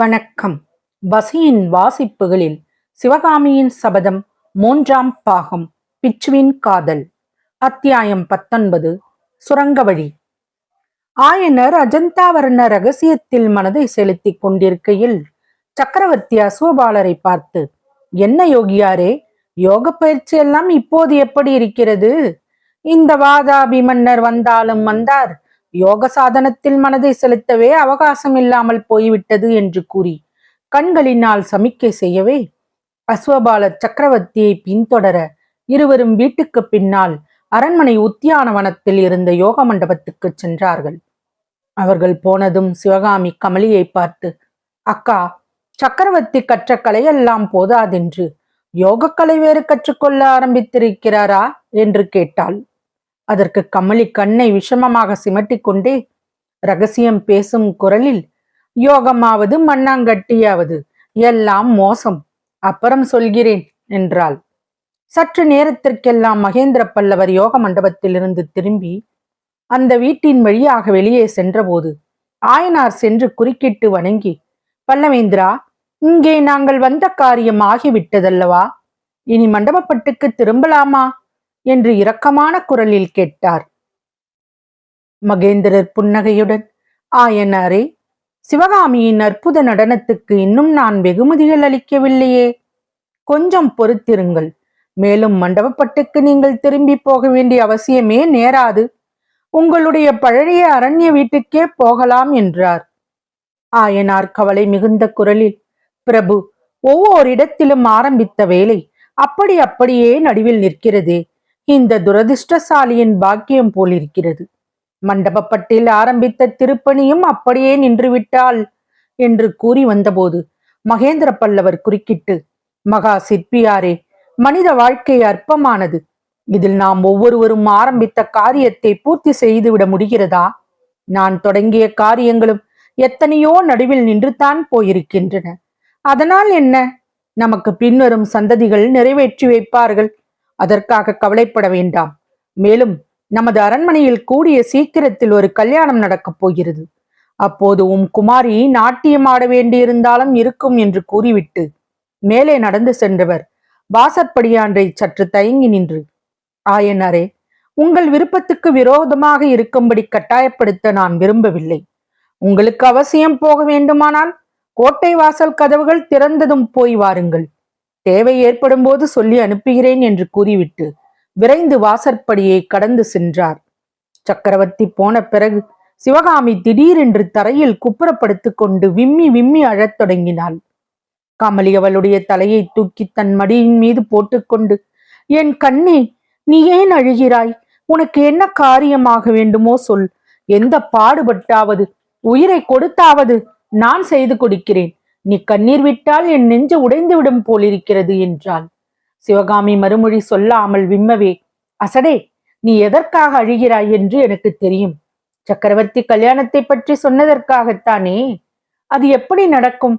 வணக்கம். வசியின் வாசிப்புகளில் சிவகாமியின் சபதம் 3ஆம் பாகம். பிச்சுவின் காதல். அத்தியாயம் 19. சுரங்க வழி. ஆயனர் அஜந்தாவர்ண ரகசியத்தில் மனதை செலுத்திக் கொண்டிருக்கையில் சக்கரவர்த்தி அசுவபாலரை பார்த்து, என்ன யோகியாரே, யோக பயிற்சி எல்லாம் இப்போது எப்படி இருக்கிறது? இந்த வாதாபி மன்னர் வந்தாலும் வந்தார், யோக சாதனத்தில் மனதை செலுத்தவே அவகாசம் இல்லாமல் போய்விட்டது என்று கூறி கண்களினால் சமிக்கை செய்யவே அஸ்வபாலர் சக்கரவர்த்தியை பின்தொடர இருவரும் வீட்டுக்கு பின்னால் அரண்மனை உத்தியானவனத்தில் இருந்த யோக மண்டபத்துக்கு சென்றார்கள். அவர்கள் போனதும் சிவகாமி கமலியை பார்த்து, அக்கா, சக்கரவர்த்தி கற்ற கலையெல்லாம் போதாதென்று யோகக்கலை வேறு கற்றுக்கொள்ள ஆரம்பித்திருக்கிறாரா என்று கேட்டாள். அதற்கு கமலி கண்ணை விஷமமாக சிமட்டிக் கொண்டே ரகசியம் பேசும் குரலில், யோகமாவது மண்ணாங்கட்டியாவது எல்லாம் மோசம், அப்புறம் சொல்கிறேன் என்றாள். சற்று நேரத்திற்கெல்லாம் மகேந்திர பல்லவர் யோக மண்டபத்திலிருந்து திரும்பி அந்த வீட்டின் வழியாக வெளியே சென்றபோது ஆயனார் சென்று குறுக்கிட்டு வணங்கி, பல்லவேந்திரா, இங்கே நாங்கள் வந்த காரியம் ஆகிவிட்டதல்லவா? இனி மண்டபப்பட்டுக்கு திரும்பலாமா என்று இரக்கமான குரலில் கேட்டார். மகேந்திரர் புன்னகையுடன், ஆயனாரே, சிவகாமியின் அற்புத நடனத்துக்கு இன்னும் நான் வெகுமதிகள் அளிக்கவில்லையே, கொஞ்சம் பொறுத்திருங்கள், மேலும் மண்டபப்பட்டுக்கு நீங்கள் திரும்பி போக வேண்டிய அவசியமே நேராது, உங்களுடைய பழைய அரண்ய வீட்டுக்கே போகலாம் என்றார். ஆயனார் கவலை மிகுந்த குரலில், பிரபு, ஒவ்வொரிடத்திலும் ஆரம்பித்த வேலை அப்படியே நடுவில் நிற்கிறதே, இந்த துரதிருஷ்டசாலியின் பாக்கியம் போலிருக்கிறது. மண்டபப்பட்டில் ஆரம்பித்த திருப்பணியும் அப்படியே நின்றுவிட்டாள் என்று கூறி வந்தபோது மகேந்திர பல்லவர் குறுக்கிட்டு, மகா சிற்பியாரே, மனித வாழ்க்கை அற்பமானது, இதில் நாம் ஒவ்வொருவரும் ஆரம்பித்த காரியத்தை பூர்த்தி செய்துவிட முடிகிறதா? நான் தொடங்கிய காரியங்களும் எத்தனையோ நடுவில் நின்றுதான் போயிருக்கின்றன. அதனால் என்ன? நமக்கு பின்வரும் சந்ததிகள் நிறைவேற்றி வைப்பார்கள், அதற்காக கவலைப்பட வேண்டாம். மேலும் நமது அரண்மனையில் கூடிய சீக்கிரத்தில் ஒரு கல்யாணம் நடக்கப் போகிறது. அப்போது குமாரி நாட்டியம் ஆட வேண்டியிருந்தாலும் இருக்கும் என்று கூறிவிட்டு மேலே நடந்து சென்றவர் வாசற்படியான்றை சற்று தயங்கி நின்று, ஆயனரே, உங்கள் விருப்பத்துக்கு விரோதமாக இருக்கும்படி கட்டாயப்படுத்த நான் விரும்பவில்லை. உங்களுக்கு அவசியம் போக வேண்டுமானால் கோட்டை வாசல் கதவுகள் திறந்ததும் போய் வாருங்கள். தேவை ஏற்படும் போது சொல்லி அனுப்புகிறேன் என்று கூறிவிட்டு விரைந்து வாசற்படியை கடந்து சென்றார். சக்கரவர்த்தி போன பிறகு சிவகாமி திடீரென்று தரையில் குப்புறப்படுத்திக் கொண்டு விம்மி விம்மி அழத் தொடங்கினாள். கமலி அவளுடைய தலையை தூக்கி தன் மடியின் மீது போட்டுக்கொண்டு, என் கண்ணே, நீ ஏன் அழுகிறாய்? உனக்கு என்ன காரியமாக வேண்டுமோ சொல், எந்த பாடுபட்டாவது உயிரை கொடுத்தாவது நான் செய்து கொடுக்கிறேன். நீ கண்ணீர் விட்டால் என் நெஞ்சு உடைந்து விடும் போலிருக்கிறது என்றாள். சிவகாமி மறுமொழி சொல்லாமல் விம்மவே, அசடே, நீ எதற்காக அழுகிறாய் என்று எனக்கு தெரியும். சக்கரவர்த்தி கல்யாணத்தை பற்றி சொன்னதற்காகத்தானே. அது எப்படி நடக்கும்?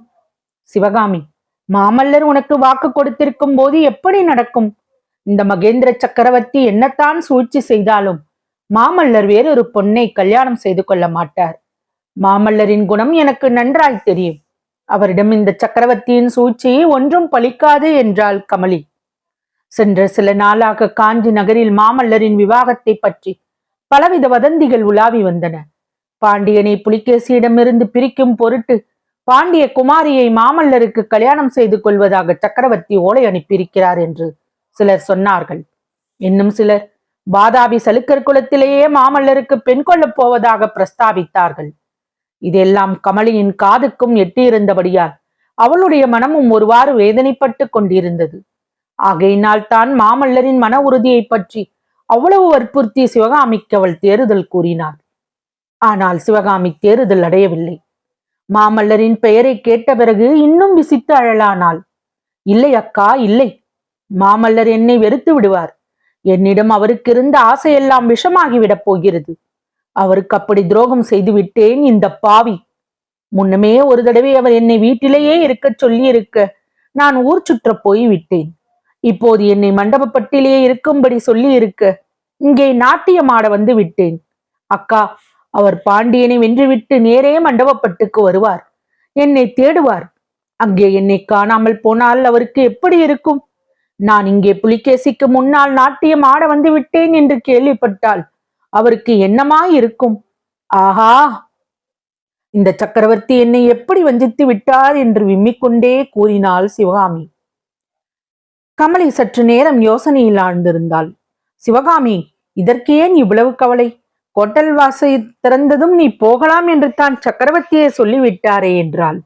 சிவகாமி, மாமல்லர் உனக்கு வாக்கு கொடுத்திருக்கும் போது எப்படி நடக்கும்? இந்த மகேந்திர சக்கரவர்த்தி என்னத்தான் சூழ்ச்சி செய்தாலும் மாமல்லர் வேறொரு பொண்ணை கல்யாணம் செய்து கொள்ள மாட்டார். மாமல்லரின் குணம் எனக்கு நன்றாய் தெரியும். அவரிடம் இந்த சக்கரவர்த்தியின் சூழ்ச்சி ஒன்றும் பலிக்காது என்றாள் கமலி. சென்ற சில நாளாக காஞ்சி நகரில் மாமல்லரின் விவாகத்தை பற்றி பலவித வதந்திகள் உலாவி வந்தன. பாண்டியனை புலிகேசியிடமிருந்து பிரிக்கும் பொருட்டு பாண்டிய குமாரியை மாமல்லருக்கு கல்யாணம் செய்து கொள்வதாக சக்கரவர்த்தி ஓலை அனுப்பியிருக்கிறார் என்று சிலர் சொன்னார்கள். இன்னும் சிலர் வாதாபி சலுக்கர் குலத்திலேயே மாமல்லருக்கு பெண் கொள்ளப் போவதாக பிரஸ்தாபித்தார்கள். இதெல்லாம் கமலியின் காதுக்கும் எட்டியிருந்தபடியால் அவளுடைய மனமும் ஒருவாறு வேதனைப்பட்டு கொண்டிருந்தது. ஆகையினால் தான் மாமல்லரின் மன உறுதியை பற்றி அவ்வளவு வற்புறுத்தி சிவகாமிக்கு அவள் தேறுதல் கூறினார். ஆனால் சிவகாமி தேறுதல் அடையவில்லை. மாமல்லரின் பெயரை கேட்ட பிறகு இன்னும் விசித்து அழலானாள். இல்லை அக்கா, இல்லை, மாமல்லர் என்னை வெறுத்து விடுவார். என்னிடம் அவருக்கு இருந்த ஆசையெல்லாம் விஷமாகிவிடப் போகிறது. அவருக்கு அப்படி துரோகம் செய்து விட்டேன். இந்த பாவி முன்னமே ஒரு தடவை அவர் என்னை வீட்டிலேயே இருக்க சொல்லி இருக்க நான் ஊர் சுற்ற போய் விட்டேன். இப்போது என்னை மண்டபப்பட்டிலேயே இருக்கும்படி சொல்லி இருக்க இங்கே நாட்டியமாட வந்து விட்டேன். அக்கா, அவர் பாண்டியனை வென்றுவிட்டு நேரே மண்டபப்பட்டுக்கு வருவார். என்னை தேடுவார். அங்கே என்னை காணாமல் போனால் அவருக்கு எப்படி இருக்கும்? நான் இங்கே புலிகேசிக்கு முன்னால் நாட்டியம் ஆட வந்து விட்டேன் என்று கேள்விப்பட்டால் அவருக்கு என்னமாயிருக்கும்? ஆஹா, இந்த சக்கரவர்த்தி என்னை எப்படி வஞ்சித்து விட்டார் என்று விம்மிக்கொண்டே கூறினாள் சிவகாமி. கமலி சற்று நேரம் யோசனையில் ஆழ்ந்திருந்தாள். சிவகாமி, இதற்கேன் இவ்வளவு கவலை? கோட்டல் வாசை திறந்ததும் நீ போகலாம் என்று தான் சக்கரவர்த்தியை சொல்லிவிட்டாரே என்றாள்.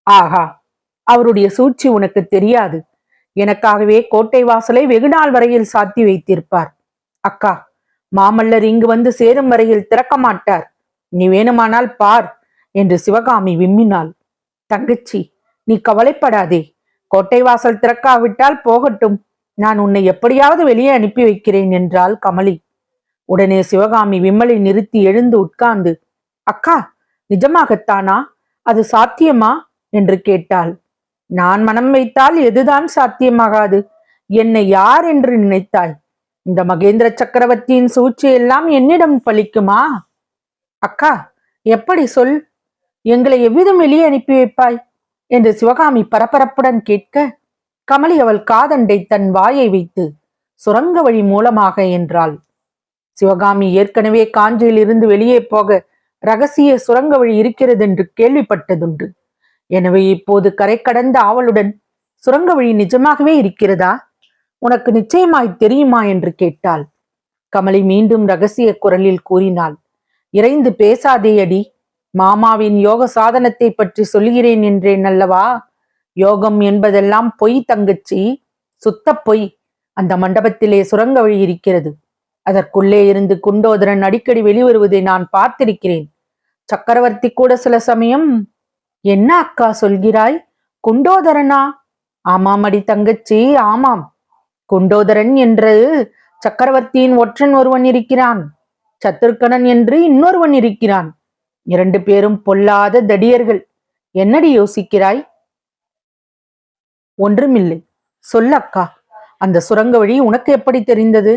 ஆகா, அவருடைய சூழ்ச்சி உனக்கு தெரியாது. எனக்காகவே கோட்டை வாசலை வெகுநாள் வரையில் சாத்தி வைத்திருப்பார். அக்கா, மாமல்லர் இங்கு வந்து சேரும் வரையில் திறக்க மாட்டார். நீ வேணுமானால் பார் என்று சிவகாமி விம்மினாள். தங்கச்சி, நீ கவலைப்படாதே. கோட்டை வாசல் திறக்காவிட்டால் போகட்டும். நான் உன்னை எப்படியாவது வெளியே அனுப்பி வைக்கிறேன் என்றாள் கமலி. உடனே சிவகாமி விம்மலை நிறுத்தி எழுந்து உட்கார்ந்து, அக்கா, நிஜமாகத்தானா? அது சாத்தியமா என்று கேட்டாள். நான் மனம் வைத்தால் எதுதான் சாத்தியமாகாது? என்னை யார் என்று நினைத்தாய்? இந்த மகேந்திர சக்கரவர்த்தியின் சூழ்ச்சியெல்லாம் என்னிடம் பலிக்குமா? அக்கா, எப்படி சொல்? எங்களை எவ்விதம் வெளியே அனுப்பி வைப்பாய் என்று சிவகாமி பரபரப்புடன் கேட்க, கமலி அவள் காதண்டை தன் வாயை வைத்து சுரங்க வழி மூலமாக என்றாள். சிவகாமி ஏற்கனவே காஞ்சியில் இருந்து வெளியே போக ரகசிய சுரங்க வழி இருக்கிறது என்று கேள்விப்பட்டதுண்டு. எனவே இப்போது கரை கடந்த ஆவலுடன், சுரங்க வழி நிஜமாகவே இருக்கிறதா? உனக்கு நிச்சயமாய் தெரியுமா என்று கேட்டாள். கமலி மீண்டும் ரகசிய குரலில் கூறினாள். இறைந்து பேசாதே அடி. மாமாவின் யோக சாதனத்தை பற்றி சொல்கிறேன் என்றேன் அல்லவா? யோகம் என்பதெல்லாம் பொய் தங்கச்சி, சுத்த பொய். அந்த மண்டபத்திலே சுரங்க வழி இருக்கிறது. அதற்குள்ளே இருந்து குண்டோதரன் அடிக்கடி வெளிவருவதை நான் பார்த்திருக்கிறேன். சக்கரவர்த்தி கூட சில சமயம். என்ன அக்கா சொல்கிறாய்? குண்டோதரனா? ஆமாம் அடி தங்கச்சி, ஆமாம். குண்டோதரன் என்று சக்கரவர்த்தியின் ஒற்றன் ஒருவன் இருக்கிறான். சத்துருக்கணன் என்று இன்னொருவன் இருக்கிறான். 2 பேரும் பொல்லாத தடியர்கள். என்னடி யோசிக்கிறாய்? ஒன்றுமில்லை, சொல்லக்கா. அந்த சுரங்க வழி உனக்கு எப்படி தெரிந்தது?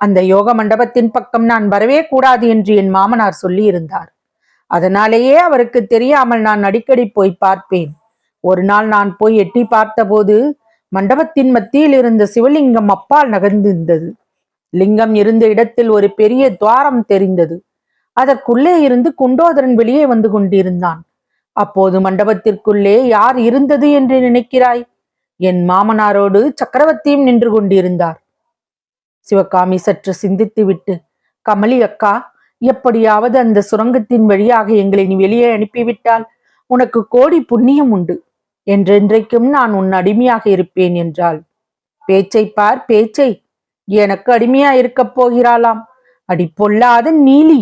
அந்த யோக மண்டபத்தின் பக்கம் நான் வரவே கூடாது என்று என் மாமனார் சொல்லி இருந்தார். அதனாலேயே அவருக்கு தெரியாமல் நான் அடிக்கடி போய் பார்ப்பேன். ஒரு நாள் நான் போய் எட்டி பார்த்தபோது மண்டபத்தின் மத்தியில் இருந்த சிவலிங்கம் அப்பால் நகர்ந்திருந்தது. லிங்கம் இருந்த இடத்தில் ஒரு பெரிய துவாரம் தெரிந்தது. அதற்குள்ளே இருந்து குண்டோதரன் வெளியே வந்து கொண்டிருந்தான். அப்போது மண்டபத்திற்குள்ளே யார் இருந்தது என்று நினைக்கிறாய்? என் மாமனாரோடு சக்கரவர்த்தியும் நின்று கொண்டிருந்தார். சிவகாமி சற்று சிந்தித்து விட்டு, கமலி அக்கா, எப்படியாவது அந்த சுரங்கத்தின் வழியாக எங்களை நீ வெளியே அனுப்பிவிட்டால் உனக்கு கோடி புண்ணியம் உண்டு. என்றென்றைக்கும் நான் உன் அடிமையாக இருப்பேன் என்றாள். பேச்சை பார், பேச்சை. எனக்கு அடிமையா இருக்கப் போகிறாளாம். அடி பொல்லாத நீலி,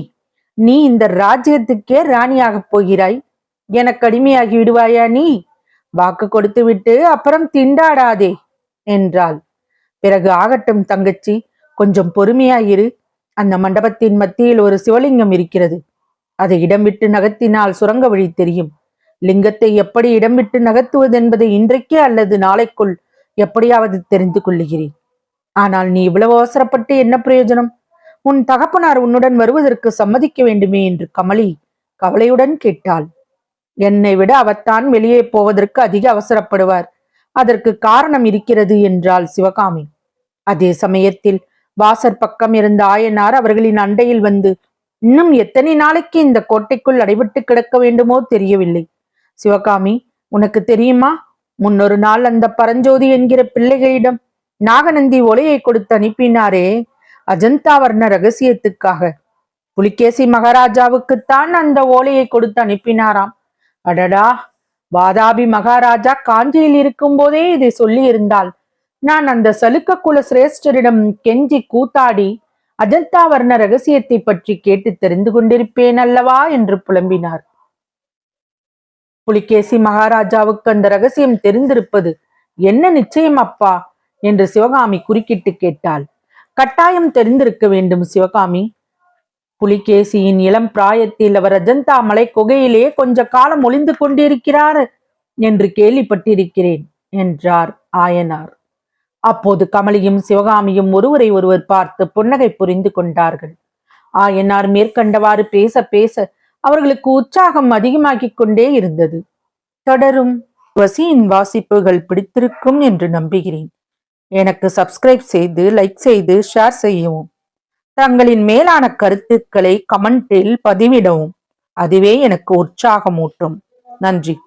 நீ இந்த ராஜ்யத்துக்கே ராணியாகப் போகிறாய். எனக்கு அடிமையாகி விடுவாயா நீ? வாக்கு கொடுத்து விட்டு அப்புறம் திண்டாடாதே என்றாள். பிறகு ஆகட்டும் தங்கச்சி, கொஞ்சம் பொறுமையாயிரு. அந்த மண்டபத்தின் மத்தியில் ஒரு சிவலிங்கம் இருக்கிறது. அதை இடம் விட்டு நகர்த்தினால் சுரங்க வழி தெரியும். லிங்கத்தை எப்படி இடம் விட்டு நகர்த்துவது என்பதை இன்றைக்கே அல்லது நாளைக்குள் எப்படியாவது தெரிந்து கொள்ளுகிறேன். ஆனால் நீ இவ்வளவு அவசரப்பட்டு என்ன பிரயோஜனம்? உன் தகப்பனார் உன்னுடன் வருவதற்கு சம்மதிக்க வேண்டுமே என்று கமலி கவலையுடன் கேட்டாள். என்னை விட அவர்தான் வெளியே போவதற்கு அதிக அவசரப்படுவார். அதற்கு காரணம் இருக்கிறது என்றாள் சிவகாமி. அதே சமயத்தில் வாசற் பக்கம் இருந்த ஆயனார் அவர்களின் அண்டையில் வந்து, இன்னும் எத்தனை நாளைக்கு இந்த கோட்டைக்குள் அடைபட்டு கிடக்க வேண்டுமோ தெரியவில்லை. சிவகாமி, உனக்கு தெரியுமா, முன்னொரு நாள் அந்த பரஞ்சோதி என்கிற பிள்ளைகளிடம் நாகநந்தி ஒலையை கொடுத்து அனுப்பினாரே, அஜந்தா வர்ண ரகசியத்துக்காக. புலிகேசி மகாராஜாவுக்குத்தான் அந்த ஓலையை கொடுத்து அனுப்பினாராம். அடடா, வாதாபி மகாராஜா காஞ்சியில் இருக்கும் போதே இதை சொல்லி இருந்தால் நான் அந்த சலுக்க குல சிரேஷ்டரிடம் கெஞ்சி கூத்தாடி அஜந்தா வர்ண ரகசியத்தை பற்றி கேட்டு தெரிந்து கொண்டிருப்பேன் அல்லவா என்று புலம்பினார். புலிகேசி மகாராஜாவுக்கு அந்த ரகசியம் தெரிந்திருப்பது என்ன நிச்சயம் அப்பா என்று சிவகாமி குறுக்கிட்டு கேட்டாள். கட்டாயம் தெரிந்திருக்க வேண்டும் சிவகாமி. புலிகேசியின் இளம் பிராயத்தில் அவர் அஜந்தா மலை குகையிலே கொஞ்ச காலம் ஒளிந்து கொண்டிருக்கிறார் என்று கேள்விப்பட்டிருக்கிறேன் என்றார் ஆயனார். அப்போது கமலியும் சிவகாமியும் ஒருவரை ஒருவர் பார்த்து புன்னகை புரிந்து கொண்டார்கள். ஆயனார் மேற்கண்டவாறு பேச பேச அவர்களுக்கு உற்சாகம் அதிகமாகிக் கொண்டே இருந்தது. தொடரும். வசியின் வாசிப்புகள் பிடித்திருக்கும் என்று நம்புகிறேன். எனக்கு சப்ஸ்கிரைப் செய்து, லைக் செய்து, ஷேர் செய்யவும். தங்களின் மேலான கருத்துக்களை கமெண்டில் பதிவிடவும். அதுவே எனக்கு உற்சாகமூட்டும். நன்றி.